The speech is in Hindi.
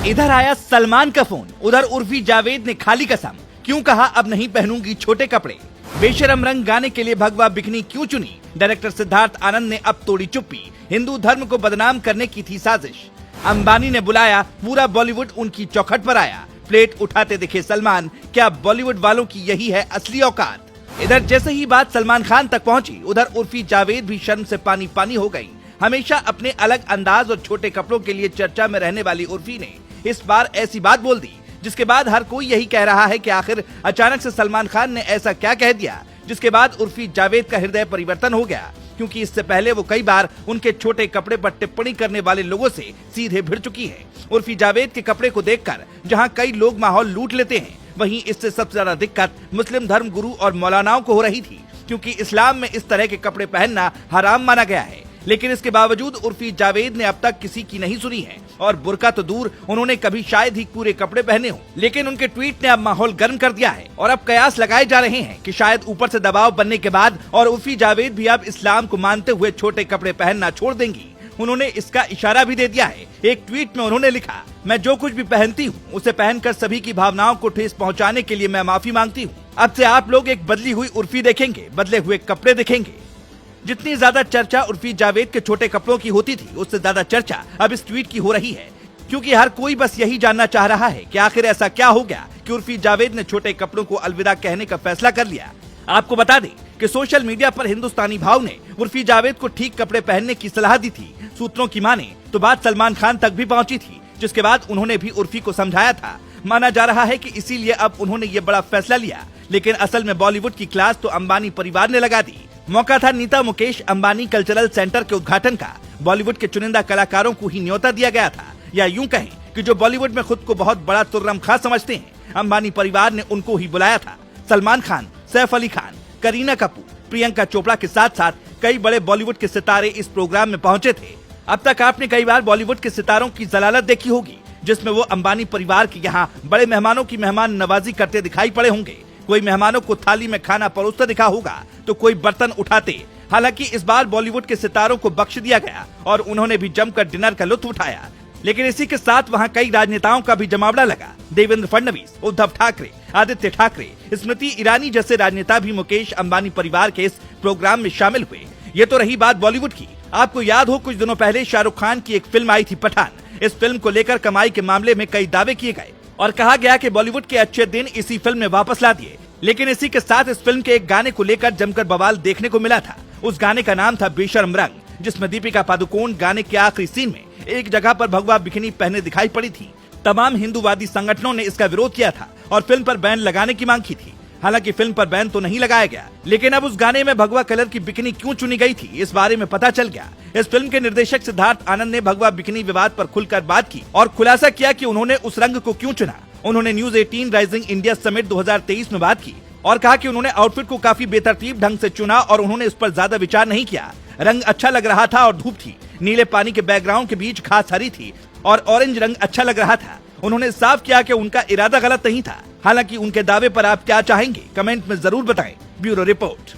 इधर आया सलमान का फोन, उधर उर्फी जावेद ने खाली कसम, क्यों कहा अब नहीं पहनूंगी छोटे कपड़े। बेशरम रंग गाने के लिए भगवा बिकनी क्यों चुनी, डायरेक्टर सिद्धार्थ आनंद ने अब तोड़ी चुप्पी, हिंदू धर्म को बदनाम करने की थी साजिश। अंबानी ने बुलाया, पूरा बॉलीवुड उनकी चौखट पर आया, प्लेट उठाते दिखे सलमान, क्या बॉलीवुड वालों की यही है असली औकात। इधर जैसे ही बात सलमान खान तक पहुंची, उधर उर्फी जावेद भी शर्म से पानी पानी हो गई। हमेशा अपने अलग अंदाज और छोटे कपड़ों के लिए चर्चा में रहने वाली उर्फी ने इस बार ऐसी बात बोल दी, जिसके बाद हर कोई यही कह रहा है कि आखिर अचानक से सलमान खान ने ऐसा क्या कह दिया, जिसके बाद उर्फी जावेद का हृदय परिवर्तन हो गया, क्योंकि इससे पहले वो कई बार उनके छोटे कपड़े पर टिप्पणी करने वाले लोगों से सीधे भिड़ चुकी है। उर्फी जावेद के कपड़े को देखकर जहां कई लोग माहौल लूट लेते हैं, वहीं इससे सबसे ज्यादा दिक्कत मुस्लिम धर्म गुरु और मौलानाओं को हो रही थी, क्योंकि इस्लाम में इस तरह के कपड़े पहनना हराम माना गया है। लेकिन इसके बावजूद उर्फी जावेद ने अब तक किसी की नहीं सुनी है, और बुर्का तो दूर, उन्होंने कभी शायद ही पूरे कपड़े पहने हो। लेकिन उनके ट्वीट ने अब माहौल गर्म कर दिया है, और अब कयास लगाए जा रहे हैं कि शायद ऊपर से दबाव बनने के बाद और उर्फी जावेद भी अब इस्लाम को मानते हुए छोटे कपड़े पहनना छोड़ देंगी। उन्होंने इसका इशारा भी दे दिया है। एक ट्वीट में उन्होंने लिखा, मैं जो कुछ भी पहनती हूँ उसे पहनकर सभी की भावनाओं को ठेस पहुँचाने के लिए मैं माफी मांगती हूँ। अब से आप लोग एक बदली हुई उर्फी देखेंगे, बदले हुए कपड़े देखेंगे। जितनी ज्यादा चर्चा उर्फी जावेद के छोटे कपड़ों की होती थी, उससे ज्यादा चर्चा अब इस ट्वीट की हो रही है, क्योंकि हर कोई बस यही जानना चाह रहा है कि आखिर ऐसा क्या हो गया कि उर्फी जावेद ने छोटे कपड़ों को अलविदा कहने का फैसला कर लिया। आपको बता दें कि सोशल मीडिया पर हिंदुस्तानी भाव ने उर्फी जावेद को ठीक कपड़े पहनने की सलाह दी थी। सूत्रों की माने तो बात सलमान खान तक भी पहुंची थी, जिसके बाद उन्होंने भी उर्फी को समझाया था। माना जा रहा है कि इसीलिए अब उन्होंने ये बड़ा फैसला लिया। लेकिन असल में बॉलीवुड की क्लास तो अंबानी परिवार ने लगा दी। मौका था नीता मुकेश अंबानी कल्चरल सेंटर के उद्घाटन का। बॉलीवुड के चुनिंदा कलाकारों को ही न्योता दिया गया था, या यूं कहें कि जो बॉलीवुड में खुद को बहुत बड़ा तुर्रम खां समझते हैं, अंबानी परिवार ने उनको ही बुलाया था। सलमान खान, सैफ अली खान, करीना कपूर, प्रियंका चोपड़ा के साथ साथ कई बड़े बॉलीवुड के सितारे इस प्रोग्राम में पहुंचे थे। अब तक आपने कई बार बॉलीवुड के सितारों की जलालत देखी होगी, जिसमें वो अंबानी परिवार के यहाँ बड़े मेहमानों की मेहमान नवाजी करते दिखाई पड़े होंगे। कोई मेहमानों को थाली में खाना परोसता दिखा होगा, तो कोई बर्तन उठाते। हालांकि इस बार बॉलीवुड के सितारों को बख्श दिया गया और उन्होंने भी जमकर डिनर का लुत्फ उठाया। लेकिन इसी के साथ वहां कई राजनेताओं का भी जमावड़ा लगा। देवेंद्र फडणवीस, उद्धव ठाकरे, आदित्य ठाकरे, स्मृति ईरानी जैसे राजनेता भी मुकेश अंबानी परिवार के इस प्रोग्राम में शामिल हुए। ये तो रही बात बॉलीवुड की। आपको याद हो, कुछ दिनों पहले शाहरुख खान की एक फिल्म आई थी पठान। इस फिल्म को लेकर कमाई के मामले में कई दावे किए गए और कहा गया कि बॉलीवुड के अच्छे दिन इसी फिल्म ने वापस ला दिए। लेकिन इसी के साथ इस फिल्म के एक गाने को लेकर जमकर बवाल देखने को मिला था। उस गाने का नाम था बेशरम रंग, जिसमें दीपिका पादुकोण गाने के आखिरी सीन में एक जगह पर भगवा बिकिनी पहने दिखाई पड़ी थी। तमाम हिंदूवादी संगठनों ने इसका विरोध किया था और फिल्म पर बैन लगाने की मांग की थी। हालांकि फिल्म पर बैन तो नहीं लगाया गया, लेकिन अब उस गाने में भगवा कलर की बिकिनी क्यों चुनी गई थी, इस बारे में पता चल गया। इस फिल्म के निर्देशक सिद्धार्थ आनंद ने भगवा बिकिनी विवाद पर खुलकर बात की और खुलासा किया कि उन्होंने उस रंग को क्यों चुना। उन्होंने न्यूज 18 राइजिंग इंडिया समिट 2023 में बात की और कहा कि उन्होंने आउटफिट को काफी बेतरतीब ढंग से चुना और उन्होंने इस पर ज्यादा विचार नहीं किया। रंग अच्छा लग रहा था और धूप थी, नीले पानी के बैकग्राउंड के बीच खास हरी थी और ऑरेंज रंग अच्छा लग रहा था। उन्होंने साफ किया कि उनका इरादा गलत नहीं था। हालांकि उनके दावे पर आप क्या चाहेंगे, कमेंट में जरूर बताएं। Bureau report.